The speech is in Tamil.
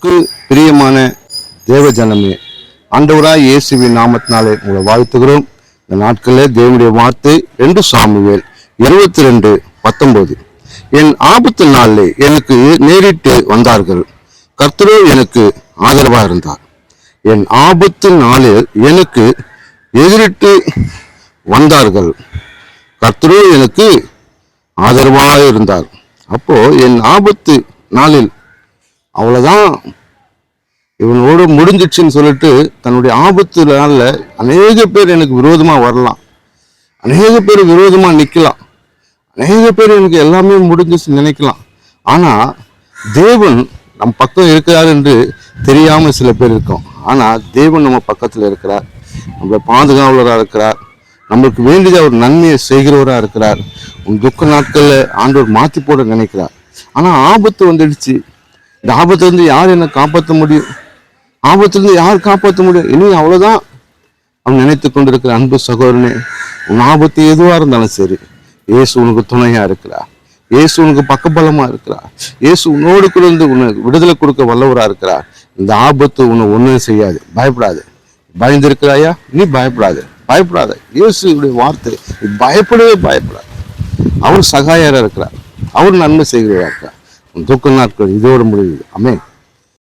பிரியமான தேவ ஜனமே, ஆண்டவராய் இயேசுவின் நாமத்தினாலே உங்களை வாழ்த்துகிறோம். இந்த நாட்களில் தேவனுடைய வார்த்தை 2 சாமுவேல் 22:19. என் ஆபத்து நாளிலே எனக்கு நேரிட்டு வந்தார்கள், கர்த்தரோ எனக்கு ஆதரவாக இருந்தார். என் ஆபத்து நாளில் எனக்கு எதிரிட்டு வந்தார்கள், கர்த்தரோ எனக்கு ஆதரவாக இருந்தார். அப்போ என் ஆபத்து நாளில் அவ்வளவுதான், இவனோடு முடிஞ்சிடுச்சுன்னு சொல்லிட்டு தன்னுடைய ஆபத்து நாளில் அநேக பேர் எனக்கு விரோதமா வரலாம், அநேக பேர் விரோதமா நிக்கலாம், அநேக பேர் எனக்கு எல்லாமே முடிஞ்சிச்சு நினைக்கலாம். ஆனா தேவன் நம் பக்கம் இருக்கிறார் என்று தெரியாம சில பேர் இருக்கோம். ஆனா தேவன் நம்ம பக்கத்துல இருக்கிறார், நம்மளை பாதுகாவலராக இருக்கிறார், நம்மளுக்கு வேண்டியதை அவர் நன்மையை செய்கிறவராக இருக்கிறார். உன் துக்க நாட்கள்ல ஆண்டவர் மாற்றி போட நினைக்கிறார். ஆனா ஆபத்து வந்துடுச்சு. இந்த ஆபத்துலேருந்து யார் என்னை காப்பாற்ற முடியும்? ஆபத்துலேருந்து யார் காப்பாற்ற முடியும்? இனி அவ்வளோதான் அவன் நினைத்து கொண்டிருக்கிற அன்பு சகோதரனே, உன் ஆபத்து எதுவாக இருந்தாலும் சரி, இயேசு உனக்கு துணையா இருக்கிறார், இயேசு உனக்கு பக்கபலமா இருக்கிறார், இயேசு உன்னோடு கூட இருந்து உனக்கு விடுதலை கொடுக்க வல்லவராக இருக்கிறார். இந்த ஆபத்து உன்னை ஒன்றும் செய்யாது, பயப்படாது. பயந்திருக்கிறாயா? நீ பயப்படாது, பயப்படாத. இயேசுடைய வார்த்தை, பயப்படவே பயப்படாது. அவர் சகாயராக இருக்கிறார், அவர் நன்மை செய்கிறவராக இருக்கிறார். துக்க நாட்கள் இதோடு முடியுது. ஆமென்.